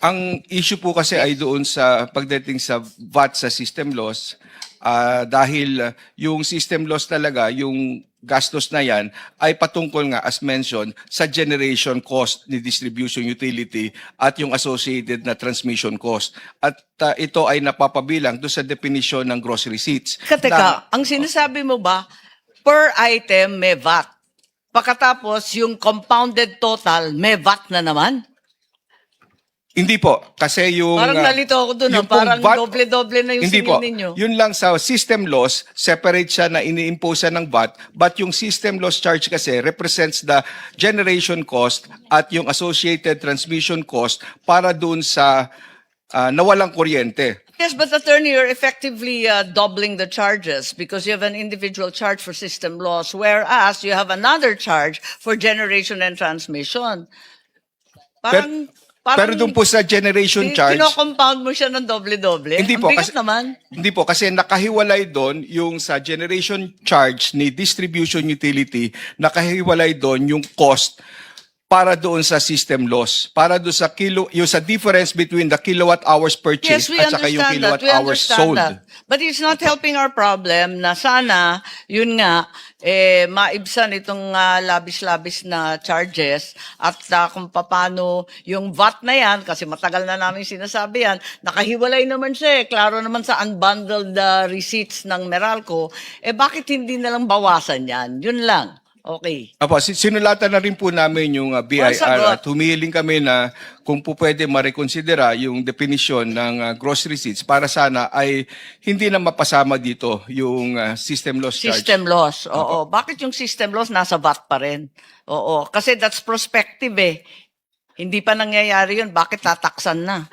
Ang issue po kasi ay doon sa pagdating sa VAT sa system loss, dahil yung system loss talaga, yung gastos na yan, ay patungkol nga, as mentioned, sa generation cost ni distribution utility at yung associated na transmission cost. At ito ay napapabilang doon sa definition ng gross receipts. Teka, ang sinasabi mo ba, per item may VAT. Pagkatapos, yung compounded total, may VAT na naman? Hindi po, kasi yung... Parang nalito ako dun, yung pong parang VAT doble-doble na yung hindi singil po. ninyo. Yun lang sa system loss, separate siya na ini-impose ng VAT, but yung system loss charge kasi represents the generation cost at yung associated transmission cost para dun sa nawalang kuryente. Yes, but attorney, you're effectively doubling the charges because you have an individual charge for system loss, whereas you have another charge for generation and transmission. Parang Pero dun po sa generation charge, kino-compound mo siya ng doble-doble. Hindi Ang po, bigat kasi- naman. hindi po, kasi nakahiwalay doon yung sa generation charge ni distribution utility, nakahiwalay doon yung cost para doon sa system loss, para doon sa yung sa difference between the kilowatt hours purchased Yes, we at saka yung understand that. kilowatt We hours understand sold. that. But it's not helping our problem na sana, yun nga, maibsan itong labis-labis na charges at kung paano yung VAT na yan, kasi matagal na namin sinasabi yan, nakahiwalay naman siya eh. Klaro naman sa unbundled receipts ng Meralco. Bakit hindi nalang bawasan yan? Yun lang. Okay. Apo, sinulatan na rin po namin yung BIR sagot. at humihiling kami na kung po pwede marekonsidera yung definition ng gross receipts para sana ay hindi na mapasama dito yung system loss charge. System loss. Oo. Bakit yung system loss nasa VAT pa rin? Oo. Kasi that's prospective eh. Hindi pa nangyayari yun. Bakit tataksan na?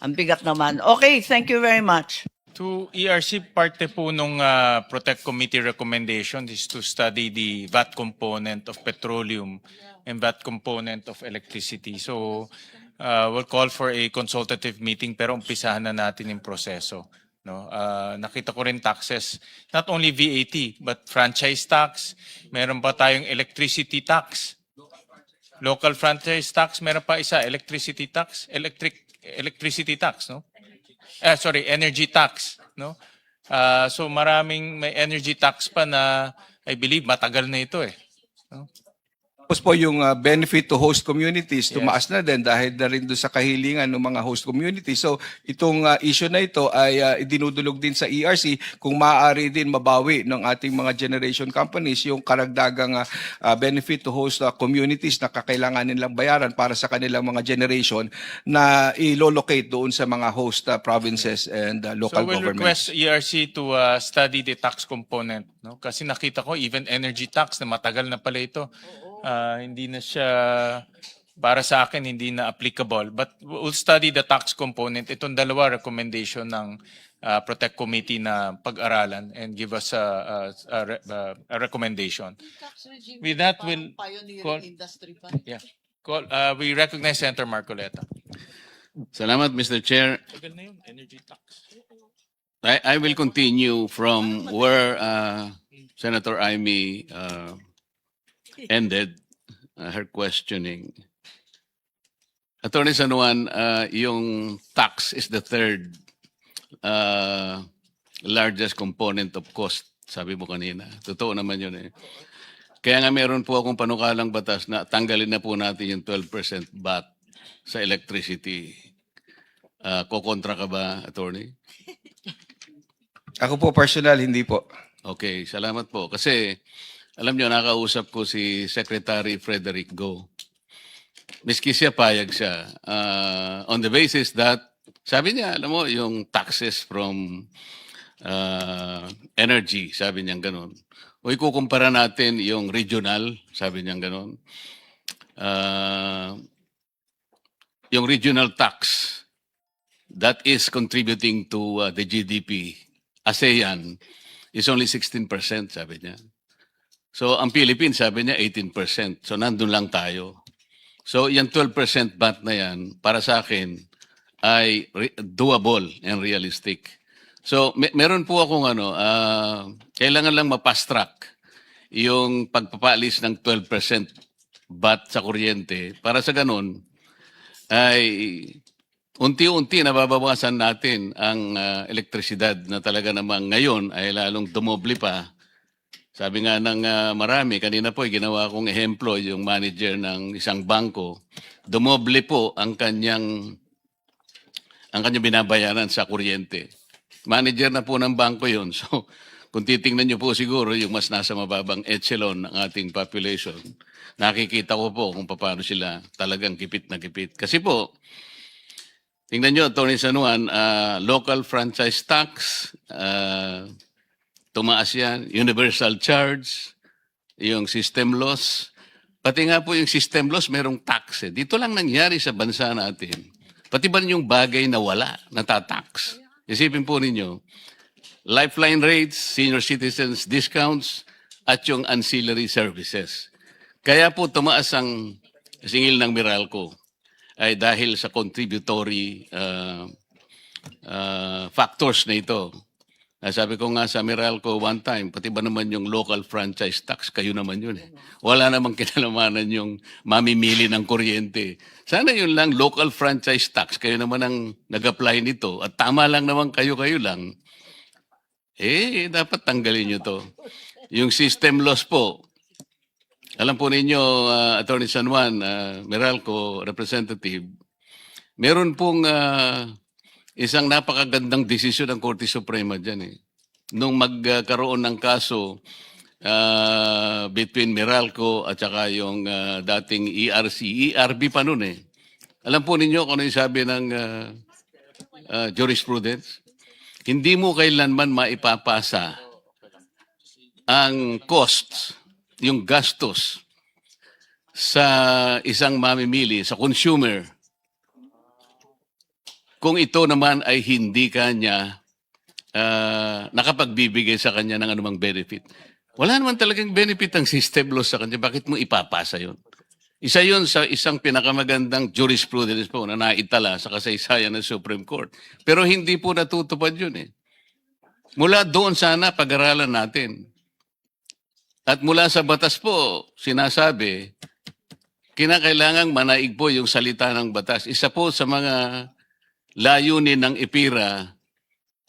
Ang bigat naman. Okay, thank you very much. To ERC, parte po nung Protect Committee recommendation is to study the VAT component of petroleum and VAT component of electricity. So we'll call for a consultative meeting pero umpisahan na natin yung proseso. No? Nakita ko rin taxes, not only VAT, but franchise tax, meron pa tayong electricity tax. Local franchise tax, meron pa isa, electricity tax, electricity tax, no? Energy tax, no? So maraming may energy tax pa na I believe matagal na ito eh. No? Tapos po yung benefit to host communities, Yes. tumaas na din dahil na rin doon sa kahilingan ng mga host communities. So itong issue na ito ay idinudulog din sa ERC kung maaari din mabawi ng ating mga generation companies yung karagdagang benefit to host communities na kakailangan nilang bayaran para sa kanilang mga generation na ilolocate doon sa mga host provinces and local So we'll governments. request ERC to study the tax component, no? Kasi nakita ko even energy tax na matagal na pala ito. Hindi na siya para sa akin hindi na applicable, but we'll study the tax component. Itong dalawa recommendation ng Protect Committee na pag-aralan and give us a recommendation. With that, we'll call, we recognize Senator Marcoleta. Salamat, Mr. Chair. Tagal na yun, energy tax. I will continue from where Senator Amy ended her questioning. Attorney San Juan, yung tax is the third largest component of cost, sabi mo kanina. Totoo naman yun eh. Kaya nga meron po akong panukalang batas na tanggalin na po natin yung 12% VAT sa electricity. Kokontra ka ba, attorney? Ako po personal, hindi po. Okay, salamat po. Kasi alam nyo, nakausap ko si Secretary Frederick Go. Miski siya, payag siya. On the basis that, sabi niya, alam mo, yung taxes from energy, sabi niya ganun. O ikukumpara natin yung regional, sabi niya ganun. Yung regional tax, that is contributing to the GDP. ASEAN is only 16%, sabi niya. So, ang Philippines, sabi niya, 18%. So, nandun lang tayo. So, yung 12% VAT na yan, para sa akin, ay doable and realistic. So, meron po akong kailangan lang mapast-track yung pagpapalis ng 12% VAT sa kuryente. Para sa ganun, ay unti-unti nababawasan natin ang elektrisidad na talaga namang ngayon ay lalong dumoble pa. Sabi nga ng marami, kanina po ginawa kong ehemplo yung manager ng isang bangko, dumoble po ang kanyang binabayaran sa kuryente. Manager na po ng bangko yun. So, kung titingnan nyo po siguro yung mas nasa mababang echelon ng ating population, nakikita ko po kung paano sila talagang kipit na kipit. Kasi po, tingnan nyo, Atty. San Juan, local franchise tax, tumaas yan, universal charge, yung system loss. Pati nga po yung system loss, merong tax. Dito lang nangyari sa bansa natin. Pati ba yung bagay na wala, natatax? Isipin po ninyo, lifeline rates, senior citizens discounts, at yung ancillary services. Kaya po tumaas ang singil ng Meralco ay dahil sa contributory factors na ito. Sabi ko nga sa Meralco one time, pati ba naman yung local franchise tax, kayo naman yun eh. Wala namang kinalamanan yung mamimili ng kuryente. Sana yun lang, local franchise tax, kayo naman ang nag-apply nito. At tama lang naman kayo lang. Dapat tanggalin nyo to. Yung system loss po, alam po ninyo, Atty. San Juan, Meralco representative, meron pong isang napakagandang desisyon ng Korte Suprema dyan eh. Nung magkaroon ng kaso between Meralco at saka yung dating ERC, ERB pa nun eh. Alam po ninyo kung ano yung sabi ng jurisprudence? Hindi mo kailanman maipapasa ang costs, yung gastos sa isang mamimili, sa consumer, kung ito naman ay hindi kanya nakapagbibigay sa kanya ng anumang benefit. Wala naman talagang benefit ang system loss sa kanya. Bakit mo ipapasa yun? Isa yun sa isang pinakamagandang jurisprudence po na naitala sa kasaysayan ng Supreme Court. Pero hindi po natutupad yun eh. Mula doon sana pag-aralan natin. At mula sa batas po, sinasabi, kinakailangang manaig po yung salita ng batas. Isa po sa mga layunin ng EPIRA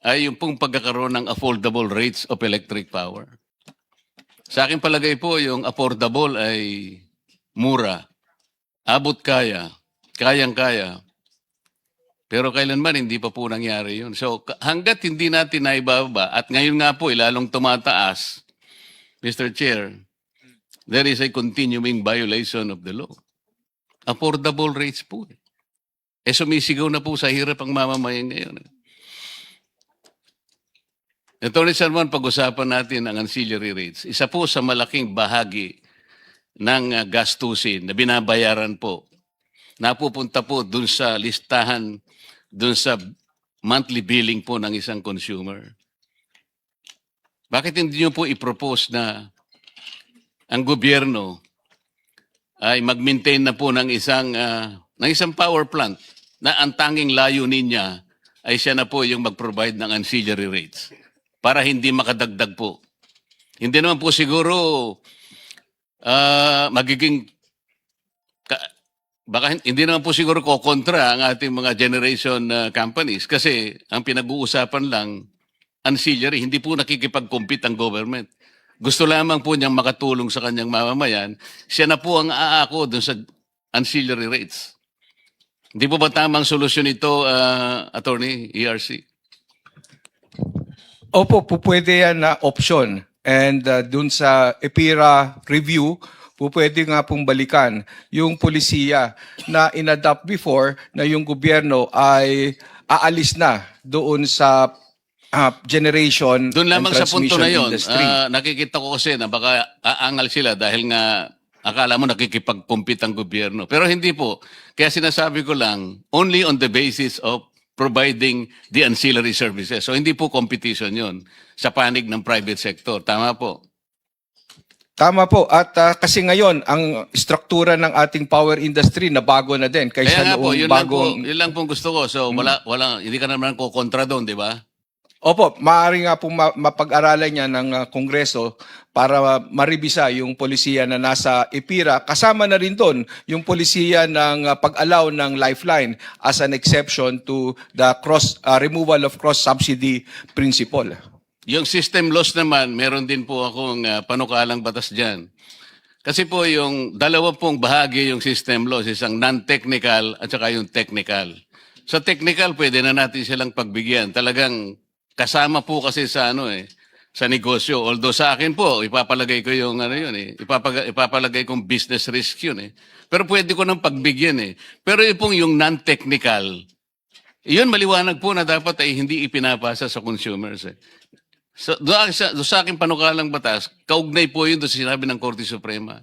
ay yung pong pagkakaroon ng affordable rates of electric power. Sa akin palagay po, yung affordable ay mura, abot kaya, kayang-kaya. Pero kailanman hindi pa po nangyari yun. So hanggat hindi natin naibaba, at ngayon nga po, lalong tumataas, Mr. Chair, there is a continuing violation of the law. Affordable rates po. Sumisigaw na po sa hirap ang mamamayan ngayon. Atty. San Juan, pag-usapan natin ang ancillary rates. Isa po sa malaking bahagi ng gastusin na binabayaran po, napupunta po dun sa listahan, dun sa monthly billing po ng isang consumer. Bakit hindi nyo po i-propose na ang gobyerno ay mag-maintain na po ng isang power plant na ang tanging layunin niya ay siya na po yung mag-provide ng ancillary rates para hindi makadagdag po. Hindi naman po siguro hindi naman po siguro kokontra ang ating mga generation companies kasi ang pinag-uusapan lang ancillary, hindi po nakikipag-compete ang government. Gusto lamang po niyang makatulong sa kanyang mamamayan, siya na po ang aako dun sa ancillary rates. Hindi po ba tamang solusyon ito, Attorney ERC? Opo, pwede yan na option. And dun sa EPIRA review, pwede nga pong balikan yung polisiya na inadapt before na yung gobyerno ay aalis na doon sa generation Doon lamang and sa punto transmission na yun, industry. nakikita ko kasi na baka aangal sila dahil nga akala mo nakikipag-compete ang gobyerno. Pero hindi po. Kaya sinasabi ko lang, only on the basis of providing the ancillary services. So hindi po competition yun sa panig ng private sector. Tama po. Tama po. At kasi ngayon, ang struktura ng ating power industry na bago na din Kaya kaysa nga po, noong yun bagong... lang po gusto ko. So hindi ka naman kukontra doon, di ba? Opo, maaari nga pong mapag-aralan niya ng Kongreso para maribisa yung polisiya na nasa EPIRA. Kasama na rin doon yung polisiya ng pag-allow ng lifeline as an exception to the removal of cross-subsidy principle. Yung system loss naman, meron din po akong panukalang batas dyan. Kasi po yung dalawa pong bahagi yung system loss, isang non-technical at saka yung technical. Sa technical, pwede na natin silang pagbigyan. Talagang kasama po kasi sa sa negosyo. Although sa akin po, ipapalagay ko yung ipapalagay kong business risk yun eh. Pero pwede ko nang pagbigyan eh. Pero yung non-technical, yun maliwanag po na dapat ay hindi ipinapasa sa consumers eh. So, doon sa aking panukalang batas, kaugnay po yun doon sa sinabi ng Korte Suprema.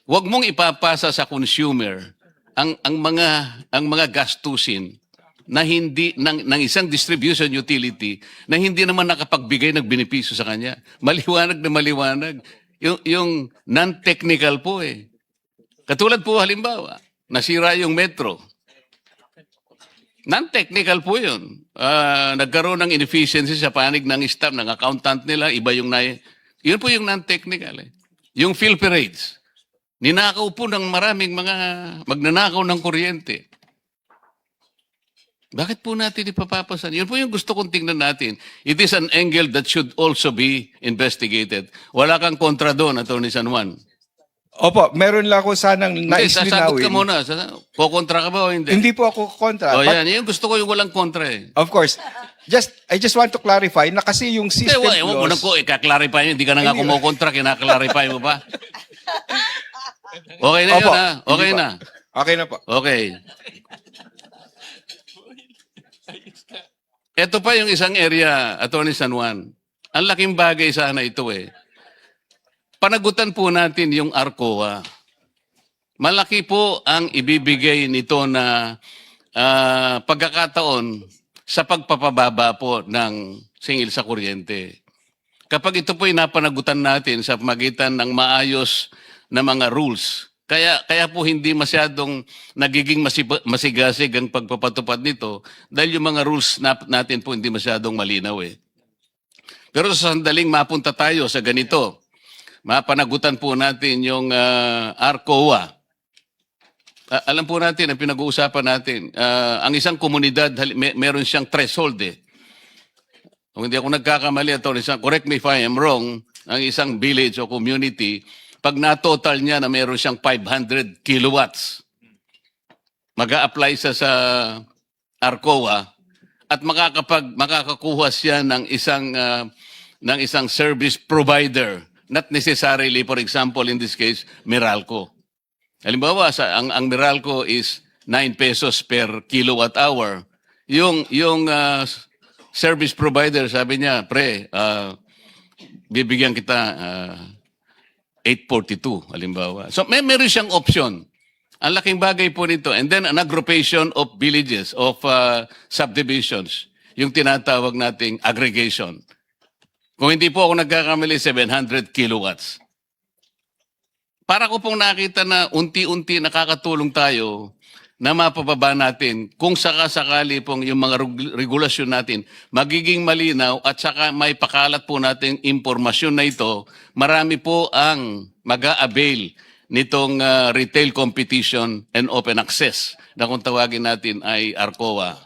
Huwag mong ipapasa sa consumer ang mga gastusin na hindi ng isang distribution utility na hindi naman nakapagbigay ng benepisyo sa kanya. Maliwanag na maliwanag. Yung non-technical po eh. Katulad po halimbawa, nasira yung metro. Non-technical po yun. Nagkaroon ng inefficiency sa panig ng staff, ng accountant nila, iba yung yun po yung non-technical eh. Yung field parades. Ninakaw po ng maraming mga magnanakaw ng kuryente. Bakit po natin ipapapasan? Yun po yung gusto kong tingnan natin. It is an angle that should also be investigated. Wala kang kontra doon, Atty. San Juan. Opo, meron lang ako sanang nais Sasagot ka linawin. muna. Kukontra ka ba o hindi? Hindi po ako kontra. O But yan, yung gusto ko yung walang kontra eh. of course, I just want to clarify na kasi yung system Ewan mo na laws... ko, ikaklarify nyo. Hindi ka na nga kumukontra, kinaklarify mo pa. Okay na yun Opo, ha? Okay hindi pa. na. Okay na po. Okay. Ito pa yung isang area, Atty. San Juan. Ang laking bagay sana ito eh. Panagutan po natin yung ARCOA. Malaki po ang ibibigay nito na pagkakataon sa pagpapababa po ng singil sa kuryente. Kapag ito po ay napanagutan natin sa magitan ng maayos na mga rules, kaya po hindi masyadong nagiging masigasig ang pagpapatupad nito dahil yung mga rules natin po hindi masyadong malinaw eh. Pero sa sandaling mapunta tayo sa ganito, mapanagutan po natin yung ARCOA. Alam po natin, ang pinag-uusapan natin, ang isang komunidad, meron siyang threshold eh. Kung hindi ako nagkakamali, correct me if I am wrong, ang isang village o community, pag na-total niya na meron siyang 500 kilowatts, mag-a-apply sa ARCOA at makakakuha siya ng isang service provider. Not necessarily, for example, in this case, Meralco. Halimbawa, ang Meralco is 9 pesos per kilowatt hour. Yung service provider, sabi niya, bibigyan kita 842, halimbawa. So, meron siyang option. Ang laking bagay po nito. And then, an aggregation of villages, of subdivisions, yung tinatawag nating aggregation. Kung hindi po ako nagkakamali, 700 kilowatts. Para ko pong nakita na unti-unti nakakatulong tayo na mapababa natin kung sakasakali pong yung mga regulasyon natin magiging malinaw at saka may pakalat po natin impormasyon na ito, marami po ang mag-a-avail nitong retail competition and open access na kung tawagin natin ay ARCOA.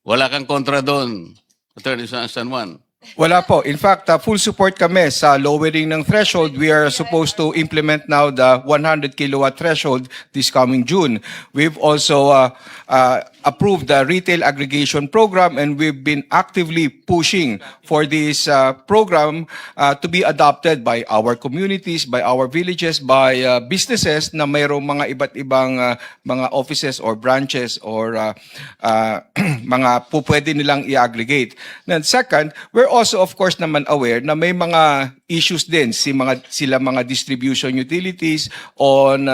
Wala kang kontra doon, Atty. San Juan. Wala po. In fact, full support kami sa lowering ng threshold. We are supposed to implement now the 100 kilowatt threshold this coming June. We've also approved the retail aggregation program, and we've been actively pushing for this program to be adopted by our communities, by our villages, by businesses na mayroong mga iba't ibang mga offices or branches or mga pwede nilang i-aggregate. And second, we're also of course naman aware na may mga issues din sila mga distribution utilities on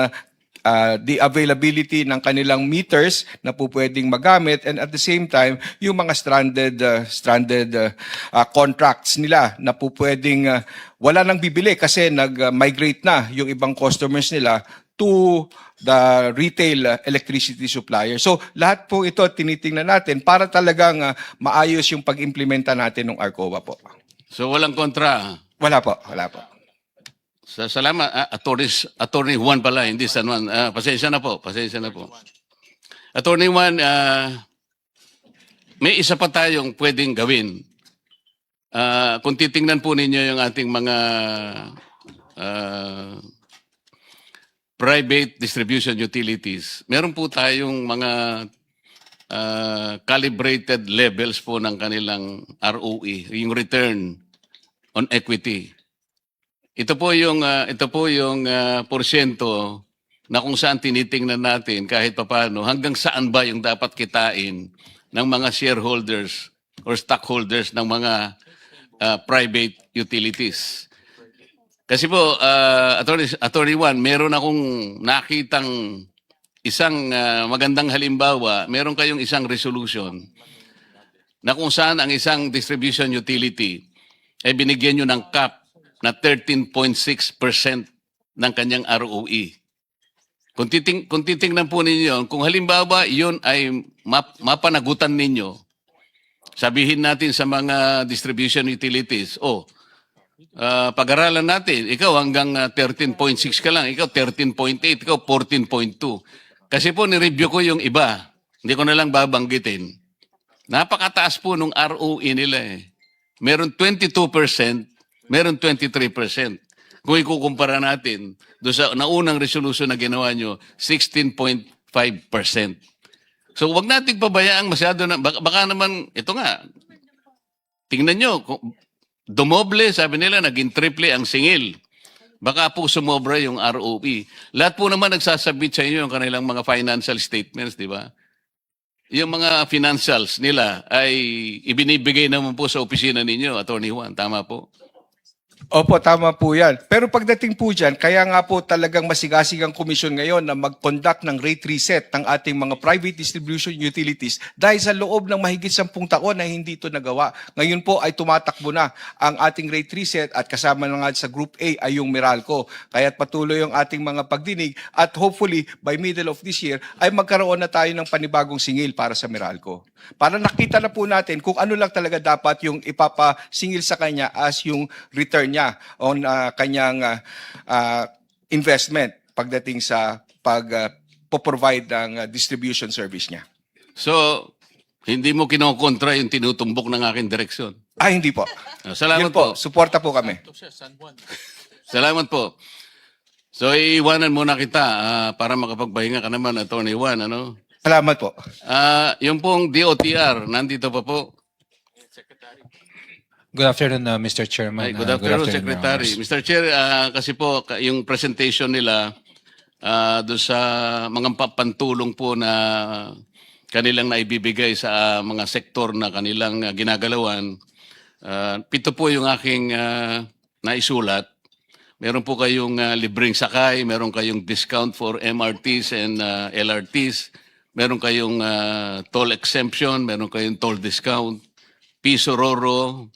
the availability ng kanilang meters na po pwedeng magamit, and at the same time yung mga stranded contracts nila na po pwedeng wala nang bibili kasi nag-migrate na yung ibang customers nila to the retail electricity supplier. So lahat po ito tinitingnan natin para talagang maayos yung pag-implementa natin ng ARCOA po. So walang kontra. Wala po, wala po. Salamat. Attorney Juan pala, hindi San Juan. Pasensya na po, pasensya na po. Attorney Juan, may isa pa tayong pwedeng gawin. Kung titingnan po ninyo yung ating mga private distribution utilities, meron po tayong mga calibrated levels po ng kanilang ROE, yung return on equity. Ito po yung porsyento na kung saan tinitingnan natin kahit papaano hanggang saan ba yung dapat kitain ng mga shareholders or stockholders ng mga private utilities. Kasi po, Attorney Juan, meron akong nakitang isang magandang halimbawa, meron kayong isang resolution na kung saan ang isang distribution utility ay binigyan nyo ng cap na 13.6% ng kanyang ROE. Kung titingnan po ninyo, kung halimbawa yun ay mapanagutan ninyo, sabihin natin sa mga distribution utilities, pag-aralan natin, ikaw hanggang 13.6 ka lang, ikaw 13.8, ikaw 14.2. Kasi po ni-review ko yung iba, hindi ko na lang babanggitin. Napakataas po nung ROE nila eh. Meron 22%, meron 23%. Kung ikukumpara natin, doon sa naunang resolution na ginawa nyo, 16.5%. So wag nating pabayaang masyado na, baka naman, ito nga, tingnan nyo, dumoble, sabi nila, naging triple ang singil. Baka po sumobra yung ROE. Lahat po naman nagsasabit sa inyo yung kanilang mga financial statements, di ba? Yung mga financials nila ay ibinibigay naman po sa opisina ninyo, Attorney Juan. Tama po? Opo, tama po yan. Pero pagdating po dyan, kaya nga po talagang masigasig ang komisyon ngayon na mag-conduct ng rate reset ng ating mga private distribution utilities dahil sa loob ng mahigit 10 taon na hindi ito nagawa. Ngayon po ay tumatakbo na ang ating rate reset at kasama na nga sa Group A ay yung Meralco. Kaya't patuloy ang ating mga pagdinig at hopefully by middle of this year ay magkaroon na tayo ng panibagong singil para sa Meralco. Para nakita na po natin kung ano lang talaga dapat yung ipapasingil sa kanya as yung return niya on kanyang investment pagdating sa pag-provide ng distribution service niya. So, hindi mo kinokontra yung tinutumbok ng aking direksyon. Hindi po. Salamat Yun po. Suporta po kami. Salamat po. So, iiwanan muna kita para makapagpahinga ka naman, Attorney Juan, ano? Salamat po. Yung pong DOTR, nandito pa po. Good afternoon, Mr. Chairman. Ay, good afternoon, Secretary. Your Honors. Mr. Chair, kasi po, yung presentation nila doon sa mga pantulong po na kanilang naibibigay sa mga sektor na kanilang ginagalawan, 7 po yung aking naisulat. Meron po kayong libreng sakay, meron kayong discount for MRTs and LRTs, meron kayong toll exemption, meron kayong toll discount, piso roro,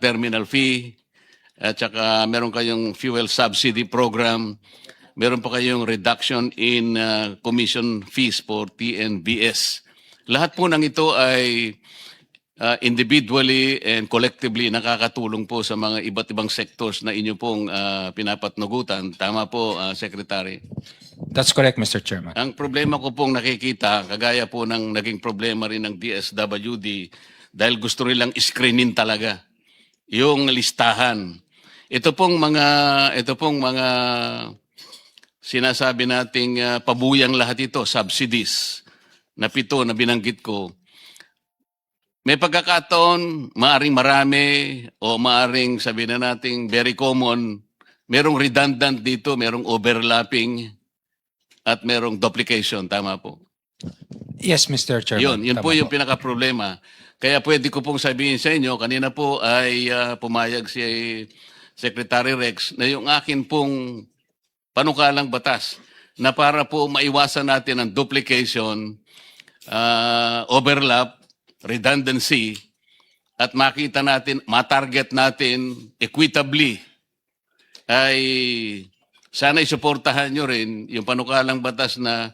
terminal fee, at saka meron kayong fuel subsidy program, meron pa kayong reduction in commission fees for TNBS. Lahat po ng ito ay individually and collectively nakakatulong po sa mga iba't ibang sectors na inyo pong pinapatnugutan. Tama po, Secretary. That's correct, Mr. Chairman. Ang problema ko pong nakikita, kagaya po ng naging problema rin ng DSWD, dahil gusto nilang screenin talaga yung listahan. Ito pong mga sinasabi nating pabuyang lahat ito, subsidies, na 7 na binanggit ko. May pagkakataon, maaring marami o maaring sabihin na nating very common, merong redundant dito, merong overlapping at merong duplication. Tama po? Yes, Mr. Chairman. Yun Tama po yung pinaka-problema. Kaya pwede ko pong sabihin sa inyo, kanina po ay pumayag si Secretary Rex na yung akin pong panukalang batas na para po maiwasan natin ang duplication, overlap, redundancy, at makita natin, matarget natin equitably ay sana isuportahan nyo rin yung panukalang batas na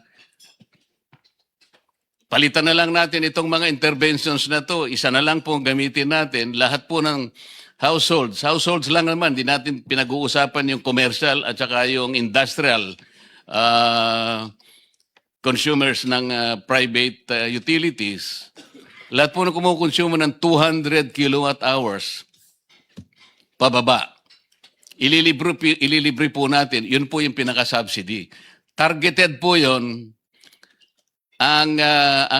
palitan na lang natin itong mga interventions na to. Isa na lang po ang gamitin natin. Lahat po ng households. Households lang naman. Di natin pinag-uusapan yung commercial at saka yung industrial consumers ng private utilities. Lahat po na kumukonsumo ng 200 kilowatt hours pababa. Ililibre po natin. Yun po yung pinaka-subsidy. Targeted po yun. Ang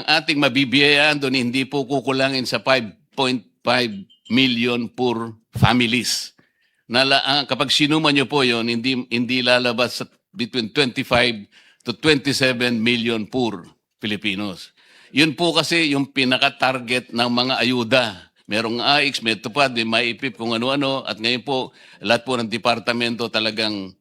ating mabibiyayaan doon hindi po kukulangin sa 5.5 million per families. Kapag sinuman nyo po yon, hindi lalabas sa between 25 to 27 million per Filipinos. Yun po kasi yung pinaka-target ng mga ayuda. Merong AIX, may tupad, may maipip kung ano-ano, at ngayon po, lahat po ng departamento talagang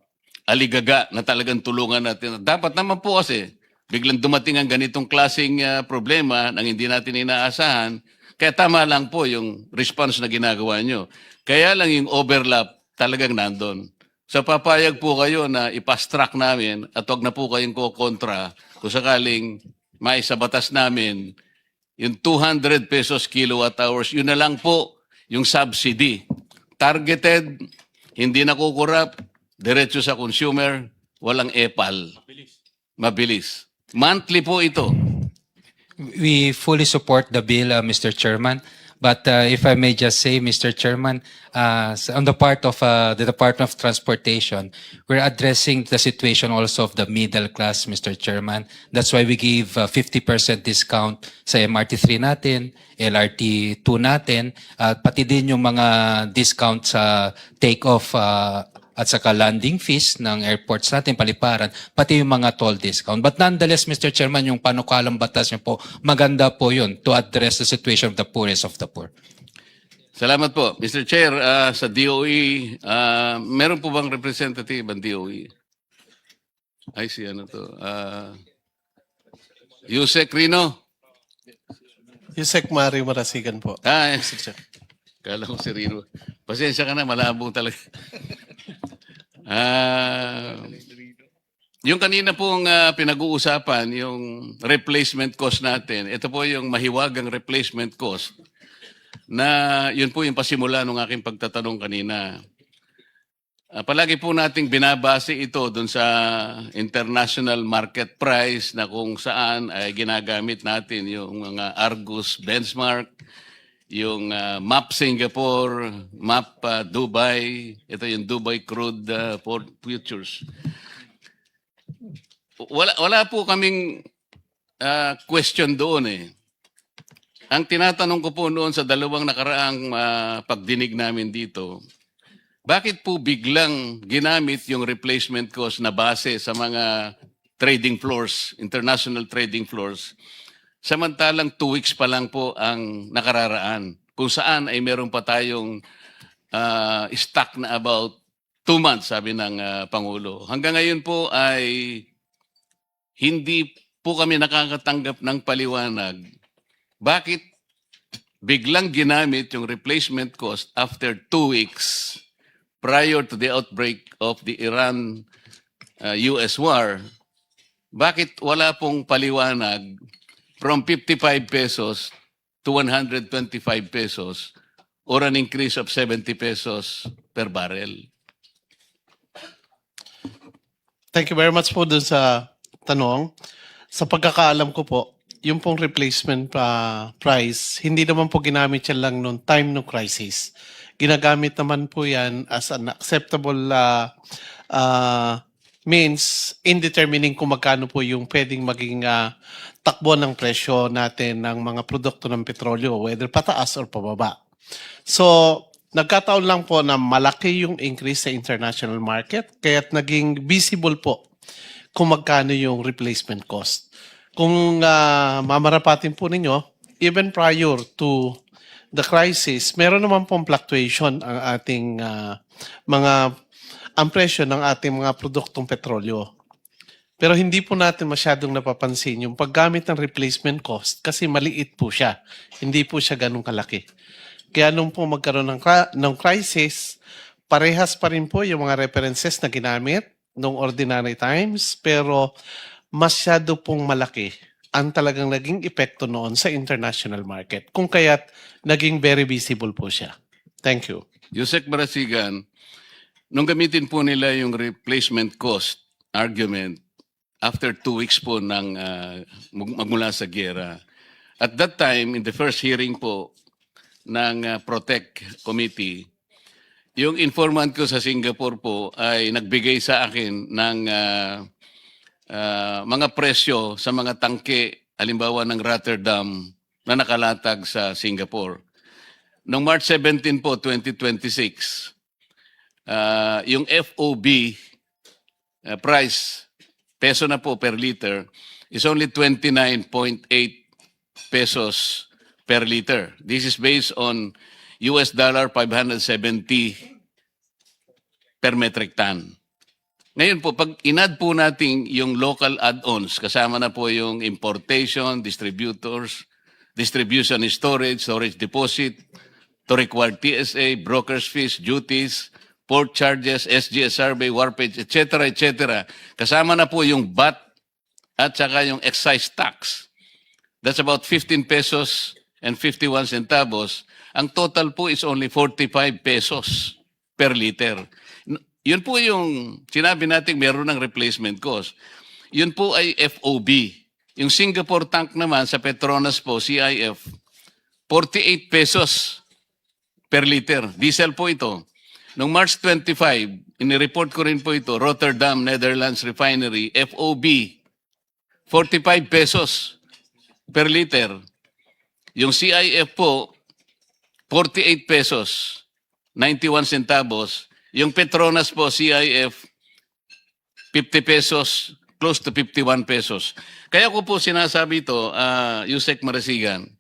aligaga na talagang tulungan natin. Dapat naman po kasi, biglang dumating ang ganitong klaseng problema nang hindi natin inaasahan. Kaya tama lang po yung response na ginagawa nyo. Kaya lang yung overlap talagang nandun. So papayag po kayo na ipast track namin at wag na po kayong kukontra kung sakaling maisabatas namin yung 200 pesos kilowatt hours. Yun na lang po yung subsidy. Targeted, hindi nakukurap, diretso sa consumer, walang epal. Mabilis. Monthly po ito. We fully support the bill, Mr. Chairman. But if I may just say, Mr. Chairman, on the part of the Department of Transportation, we're addressing the situation also of the middle class, Mr. Chairman. That's why we give 50% discount sa MRT3 natin, LRT2 natin, at pati din yung mga discount sa take-off at saka landing fees ng airports natin, paliparan, pati yung mga toll discount. But nonetheless, Mr. Chairman, yung panukalang batas niyo po, maganda po yun to address the situation of the poorest of the poor. Salamat po. Mr. Chair, sa DOE, meron po bang representative ang DOE? Ay, si ano to? Yusek Rino? Yusek Mari Marasigan po. Mr. Chair. Kala ko si Rino. Pasensya ka na, malabo talaga. Yung kanina pong pinag-uusapan, yung replacement cost natin, ito po yung mahiwagang replacement cost na yun po yung pasimula ng aking pagtatanong kanina. Palagi po nating binabase ito dun sa international market price na kung saan ay ginagamit natin yung mga Argus benchmark, yung MAP Singapore, MAP Dubai, ito yung Dubai Crude Futures. Wala po kaming question doon eh. Ang tinatanong ko po noon sa dalawang nakaraang pagdinig namin dito, bakit po biglang ginamit yung replacement cost na base sa mga trading floors, international trading floors, samantalang 2 weeks pa lang po ang nakararaan, kung saan ay meron pa tayong stock na about 2 months, sabi ng Pangulo. Hanggang ngayon po ay hindi po kami nakakatanggap ng paliwanag. Bakit biglang ginamit yung replacement cost after 2 weeks prior to the outbreak of the Iran-US war? Bakit wala pong paliwanag from 55 pesos to 125 pesos or an increase of 70 pesos per barrel? Thank you very much po dun sa tanong. Sa pagkakaalam ko po, yung pong replacement price, hindi naman po ginamit yan lang noong time ng crisis. Ginagamit naman po yan as an acceptable means in determining kung magkano po yung pwedeng maging takbo ng presyo natin ng mga produkto ng petrolyo, whether pataas or pababa. So, nagkataon lang po na malaki yung increase sa international market, kaya't naging visible po kung magkano yung replacement cost. Kung mamarapatin po ninyo, even prior to the crisis, meron naman pong fluctuation ang ating ang presyo ng ating mga produktong petrolyo. Pero hindi po natin masyadong napapansin yung paggamit ng replacement cost kasi maliit po siya. Hindi po siya ganun kalaki. Kaya nung po magkaroon ng crisis, parehas pa rin po yung mga references na ginamit nung ordinary times, pero masyado pong malaki ang talagang naging epekto noon sa international market. Kung kaya't naging very visible po siya. Thank you. Yusek Marasigan, nung gamitin po nila yung replacement cost argument after 2 weeks po ng magmula sa giyera. At that time, in the first hearing po ng Protect Committee, yung informant ko sa Singapore po ay nagbigay sa akin ng mga presyo sa mga tangke, halimbawa ng Rotterdam, na nakalatag sa Singapore. Noong March 17 po, 2026, yung FOB price, peso na po per liter, is only 29.8 pesos per liter. This is based on US dollar 570 per metric ton. Ngayon po, pag inad po natin yung local add-ons, kasama na po yung importation, distribution and storage deposit, to require TSA, broker's fees, duties, port charges, SGS survey, warpage, etc., etc. Kasama na po yung VAT at saka yung excise tax. That's about 15 pesos and 51 centavos. Ang total po is only 45 pesos per liter. Yun po yung sinabi natin meron ng replacement cost. Yun po ay FOB. Yung Singapore tank naman sa Petronas po, CIF, 48 pesos per liter. Diesel po ito. Noong March 25, inireport ko rin po ito, Rotterdam, Netherlands Refinery, FOB, 45 pesos per liter. Yung CIF po, 48 pesos, 91 centavos. Yung Petronas po, CIF, 50 pesos, close to 51 pesos. Kaya ko po sinasabi ito, Yusek Marasigan,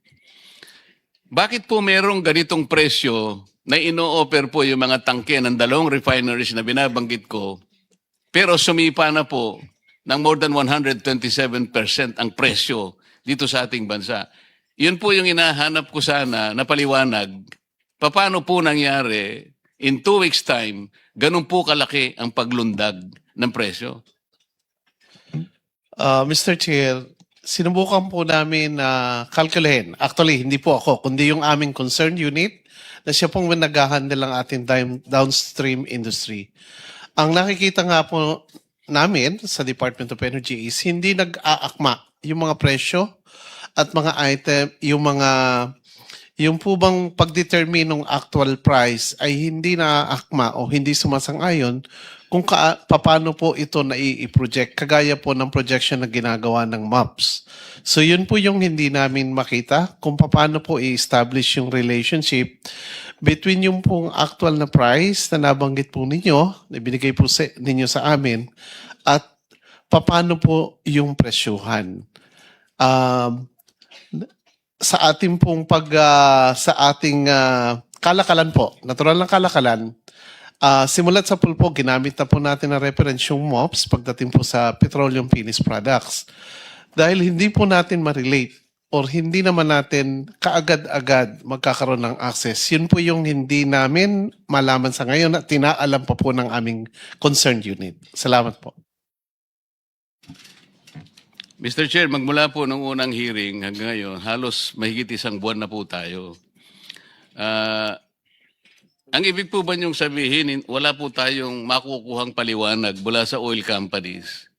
bakit po merong ganitong presyo na ino-offer po yung mga tangke ng dalawang refineries na binabanggit ko, pero sumipa na po ng more than 127% ang presyo dito sa ating bansa. Yun po yung hinahanap ko sana na paliwanag. Paano po nangyari in 2 weeks time, ganun po kalaki ang paglundag ng presyo? Mr. Chair, sinubukan po namin na kalkulahin. Actually, hindi po ako, kundi yung aming concerned unit na siya pong nag-handle ng ating downstream industry. Ang nakikita nga po namin sa Department of Energy is hindi nag-aakma yung mga presyo at mga item, yung po bang pag-determine ng actual price ay hindi naaakma o hindi sumasang-ayon kung paano po ito na-i-project, kagaya po ng projection na ginagawa ng MAPS. So yun po yung hindi namin makita kung paano po i-establish yung relationship between yung pong actual na price na nabanggit po ninyo, na binigay po ninyo sa amin, at paano po yung presyuhan. Sa ating pong sa ating kalakalan po, natural ng kalakalan, simulat sa pulpo, ginamit na po natin na reference yung MOPS pagdating po sa petroleum finished products. Dahil hindi po natin ma-relate or hindi naman natin kaagad-agad magkakaroon ng access. Yun po yung hindi namin malaman sa ngayon at tinaalam pa po ng aming concerned unit. Salamat po. Mr. Chair, magmula po nung unang hearing hanggang ngayon, halos mahigit 1 buwan na po tayo. Ang ibig po ba niyong sabihin, wala po tayong makukuhang paliwanag mula sa oil companies?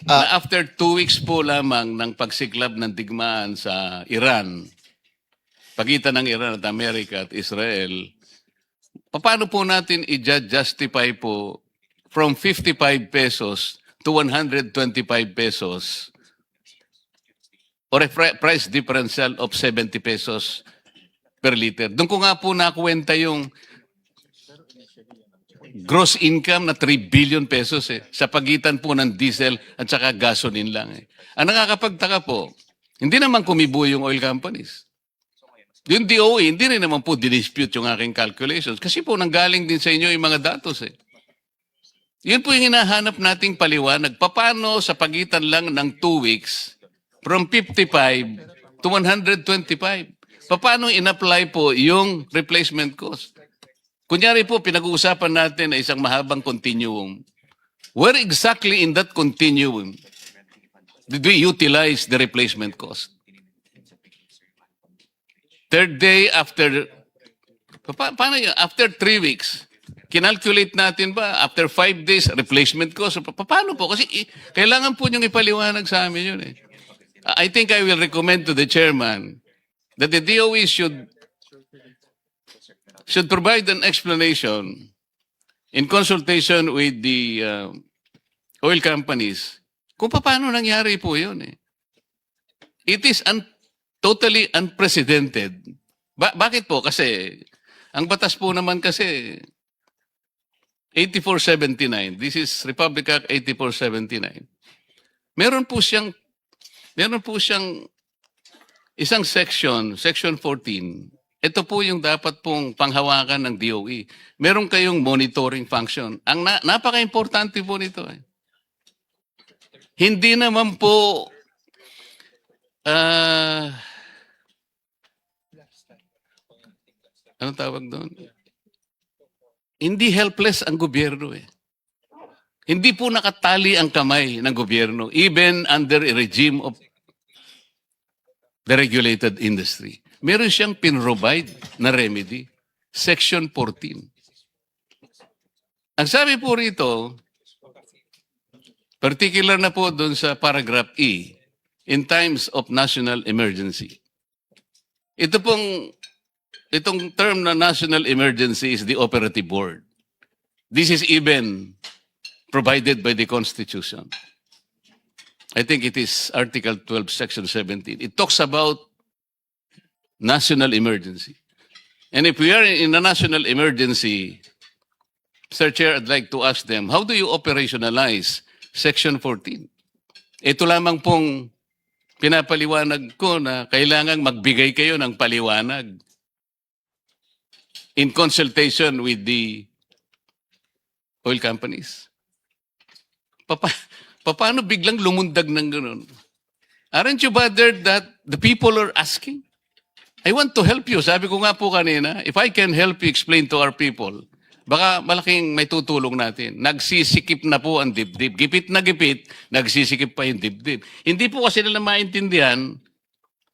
Na after 2 weeks po lamang ng pagsiklab ng digmaan sa Iran, pagitan ng Iran at Amerika at Israel, paano po natin i-justify po from 55 pesos to 125 pesos or a price differential of 70 pesos per liter? Doon ko nga po nakuwenta yung gross income na 3 billion pesos sa pagitan po ng diesel at saka gasoline lang. Ang nakakapagtaka po, hindi naman kumibo yung oil companies. Yung DOE, hindi rin naman po dinispute yung aking calculations kasi po nanggaling din sa inyo yung mga datos Yun po yung hinahanap nating paliwanag. Paano sa pagitan lang ng 2 weeks, from 55 to 125? Paano in-apply po yung replacement cost? Kunyari po, pinag-uusapan natin na isang mahabang continuum. Where exactly in that continuum did we utilize the replacement cost? Third day after, paano yun? After 3 weeks, kinalculate natin ba? After 5 days, replacement cost? Paano po? Kasi kailangan po niyong ipaliwanag sa amin yun eh. I think I will recommend to the chairman that the DOE should provide an explanation in consultation with the oil companies kung paano nangyari po yun eh. It is totally unprecedented. Bakit po? Kasi ang batas po naman kasi 8479. This is Republic Act 8479. Meron po siyang isang section 14. Ito po yung dapat pong panghawakan ng DOE. Meron kayong monitoring function. Ang napaka-importante po nito eh. Hindi naman po anong tawag doon? Hindi helpless ang gobyerno eh. Hindi po nakatali ang kamay ng gobyerno even under a regime of the regulated industry. Meron siyang pinrovide na remedy, Section 14. Ang sabi po rito, particular na po doon sa paragraph E, in times of national emergency. Itong term na national emergency is the operative word. This is even provided by the Constitution. I think it is Article 12, Section 17. It talks about national emergency. And if we are in a national emergency, Mr. Chair, I'd like to ask them, how do you operationalize Section 14? Ito lamang pong pinapaliwanag ko na kailangang magbigay kayo ng paliwanag in consultation with the oil companies. Paano biglang lumundag ng ganun? Aren't you bothered that the people are asking? I want to help you. Sabi ko nga po kanina, if I can help you explain to our people, baka malaking may tutulong natin. Nagsisikip na po ang dibdib. Gipit na gipit, nagsisikip pa yung dibdib. Hindi po kasi nila maintindihan,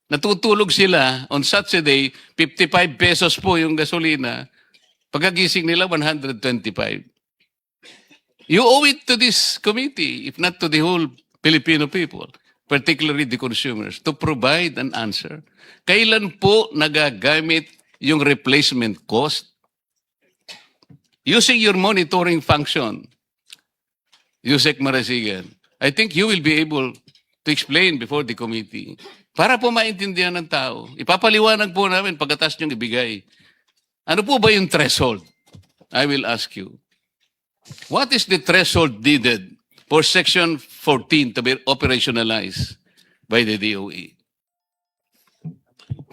natutulog sila on such a day, 55 pesos po yung gasolina, pagkagising nila 125. You owe it to this committee, if not to the whole Filipino people, particularly the consumers, to provide an answer. Kailan po nagagamit yung replacement cost? Using your monitoring function, Yusek Marasigan, I think you will be able to explain before the committee para po maintindihan ng tao. Ipapaliwanag po namin pagkatas niyong ibigay. Ano po ba yung threshold? I will ask you. What is the threshold needed for Section 14 to be operationalized by the DOE?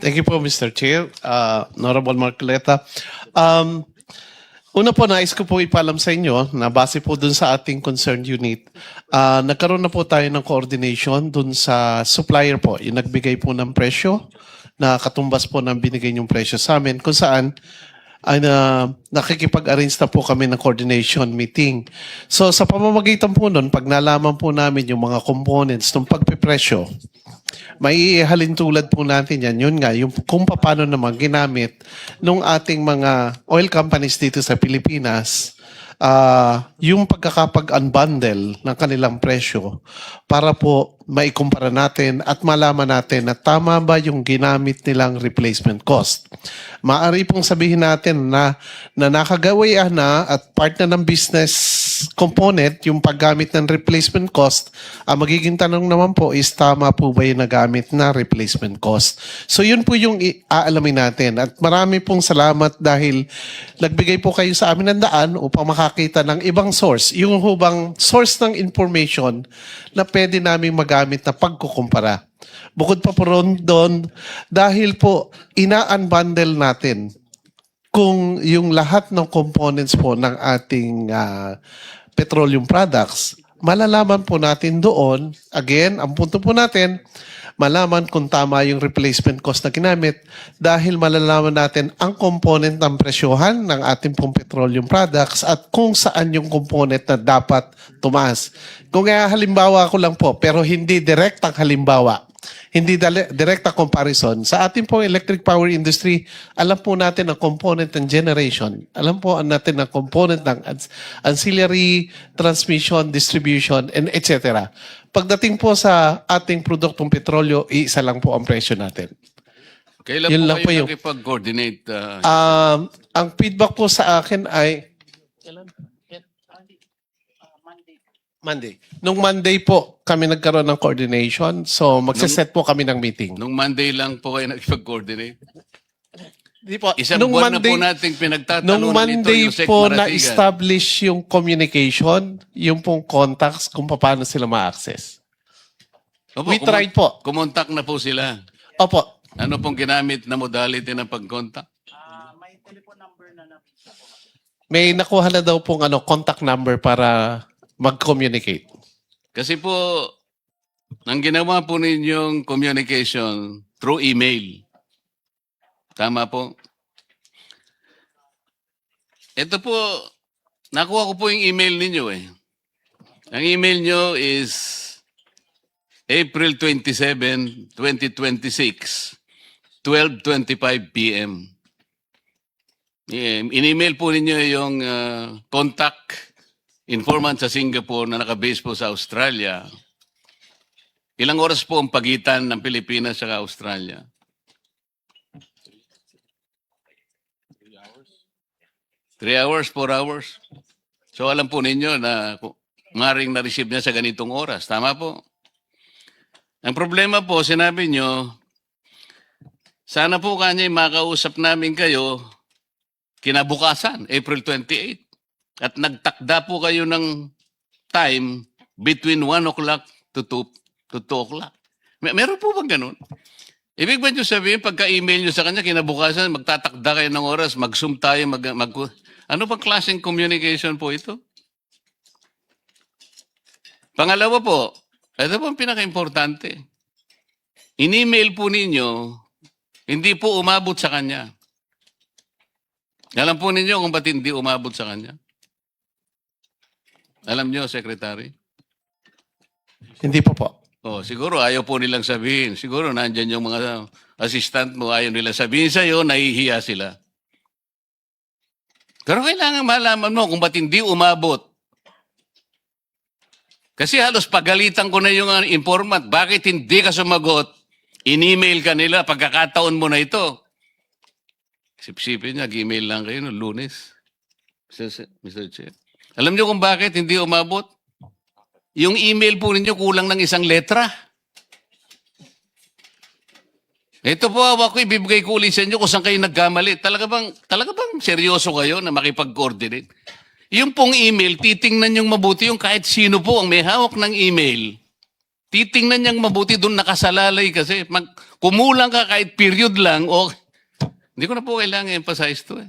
Thank you po, Mr. Chair. Honorable Marcoleta. Una po, nais ko po ipalam sa inyo na base po dun sa ating concerned unit, nagkaroon na po tayo ng coordination dun sa supplier po, yung nagbigay po ng presyo na katumbas po ng binigay niyong presyo sa amin, kung saan ay nakikipag-arrange na po kami ng coordination meeting. So sa pamamagitan po nun, pag nalaman po namin yung mga components ng pagpipresyo, may ihalin tulad po natin yan. Yun nga, yung kung paano naman ginamit nung ating mga oil companies dito sa Pilipinas, yung pagkakapag-unbundle ng kanilang presyo para po maikumpara natin at malaman natin na tama ba yung ginamit nilang replacement cost. Maaari pong sabihin natin na nakagawian na at part na ng business component yung paggamit ng replacement cost. Ang magiging tanong naman po is tama po ba yung nagamit na replacement cost. So yun po yung aalamin natin. At marami pong salamat dahil nagbigay po kayo sa amin ng daan upang makakita ng ibang source. Yung hubang source ng information na pwede namin magamit na pagkukumpara. Bukod pa po doon, dahil po ina-unbundle natin kung yung lahat ng components po ng ating petroleum products, malalaman po natin doon, again, ang punto po natin, malaman kung tama yung replacement cost na ginamit dahil malalaman natin ang component ng presyohan ng ating pong petroleum products at kung saan yung component na dapat tumaas. Kung halimbawa ko lang po, pero hindi direktang halimbawa, hindi direkta comparison. Sa ating pong electric power industry, alam po natin ang component ng generation. Alam po natin ang component ng ancillary, transmission, distribution, and etc. Pagdating po sa ating produktong petrolyo, isa lang po ang presyo natin. Kailan Yun po lang po kayo yung- nakipag-coordinate? Ang feedback po sa akin ay Monday. Nung Monday po kami nagkaroon ng coordination. So magse-set po kami ng meeting. Nung Monday lang po kayo nakipag-coordinate? Di po, Isang buwan na po nating pinagtatalunan nung Monday ito yung po Maratigan. na-establish yung communication, yung pong contacts kung paano sila ma-access. Opo, We tried po. Kumontak na po sila. Opo. Ano pong ginamit na modality ng pag-contact? May nakuha na daw pong contact number para mag-communicate. Kasi po, ang ginawa po ninyong communication through email. Tama po? Ito po, nakuha ko po yung email ninyo eh. Ang email nyo is April 27, 2026, 12:25 p.m. In-email po ninyo yung contact informant sa Singapore na nakabase po sa Australia. Ilang oras po ang pagitan ng Pilipinas sa Australia? 3 hours, 4 hours. So alam po ninyo na maring na-receive niya sa ganitong oras. Tama po? Ang problema po, sinabi nyo, sana po kanya makausap namin kayo kinabukasan, April 28. At nagtakda po kayo ng time between 1 o'clock to 2 o'clock. Meron po bang ganun? Ibig ba nyo sabihin, pagka-email nyo sa kanya, kinabukasan, magtatakda kayo ng oras, mag-zoom tayo, ano pang klaseng communication po ito? Pangalawa po, ito po ang pinaka-importante. In-email po ninyo, hindi po umabot sa kanya. Alam po ninyo kung ba't hindi umabot sa kanya? Alam nyo, Secretary? Hindi po po. Oh, siguro ayaw po nilang sabihin. Siguro nandyan yung mga assistant mo, ayaw nila sabihin sa'yo, nahihiya sila. Pero kailangan malaman mo kung ba't hindi umabot. Kasi halos pagalitan ko na yung informant. Bakit hindi ka sumagot? In-email ka nila, pagkakataon mo na ito. Sipsipin niya, email lang kayo noong Lunes. Mr. Chair. Alam niyo kung bakit hindi umabot? Yung email po ninyo kulang ng isang letra. Ito po, ako ibibigay ko ulit sa inyo kung saan kayo nagkamali. Talaga bang seryoso kayo na makipag-coordinate? Yung pong email, titingnan niyong mabuti yung kahit sino po ang may hawak ng email. Titingnan niyang mabuti, doon nakasalalay kasi. Kumulang ka kahit period lang, o hindi ko na po kailangan emphasize to eh.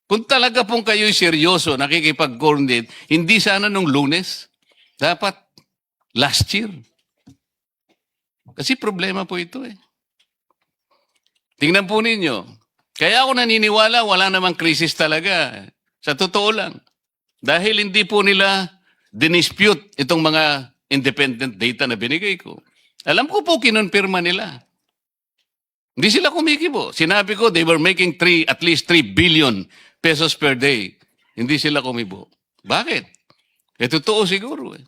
Kung talaga pong kayo'y seryoso, nakikipag-coordinate, hindi sana nung Lunes. Dapat last year. Kasi problema po ito eh. Tingnan po ninyo. Kaya ako naniniwala, wala namang krisis talaga. Sa totoo lang. Dahil hindi po nila dinispute itong mga independent data na binigay ko. Alam ko po, kinonfirma nila. Hindi sila kumikibo. Sinabi ko, they were making at least 3 billion pesos per day. Hindi sila kumibo. Bakit? Totoo siguro eh.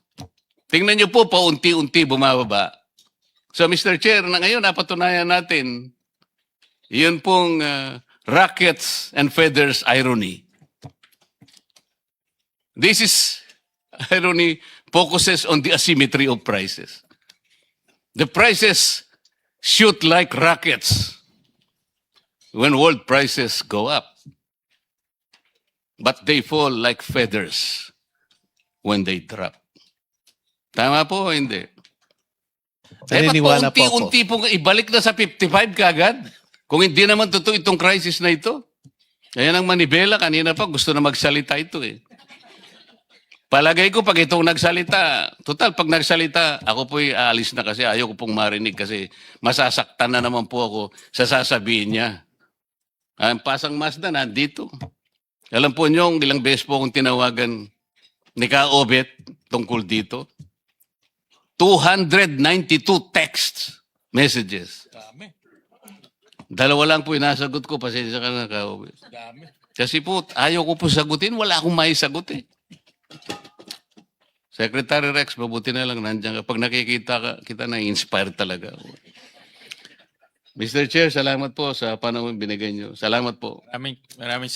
Tingnan nyo po, paunti-unti bumababa. So Mr. Chair, na ngayon napatunayan natin, yun pong rackets and feathers irony. This is irony focuses on the asymmetry of prices. The prices shoot like rockets when world prices go up. But they fall like feathers when they drop. Tama po o hindi? Naniniwala po ako. Unti-unti pong ibalik na sa 55 kagad. Kung hindi naman totoo itong crisis na ito. Ayan ang manibela, kanina pa gusto na magsalita ito eh. Palagay ko pag itong nagsalita, total pag nagsalita, ako po'y aalis na kasi ayaw ko pong marinig kasi masasaktan na naman po ako sa sasabihin niya. Ang Pasang Mazda nandito. Alam po niyo, ilang beses po akong tinawagan ni Ka Obet tungkol dito. 292 texts, messages. Dami. Dalawa lang po inasagot ko, pasensya ka na, Ka Obet. Dami. Kasi po, ayaw ko po sagutin, wala akong maisagot eh. Secretary Rex, mabuti na lang nandiyan ka. Pag nakikita ka, kita na-inspire talaga ako. Mr. Chair, salamat po sa panahon binigay niyo. Salamat po. Maraming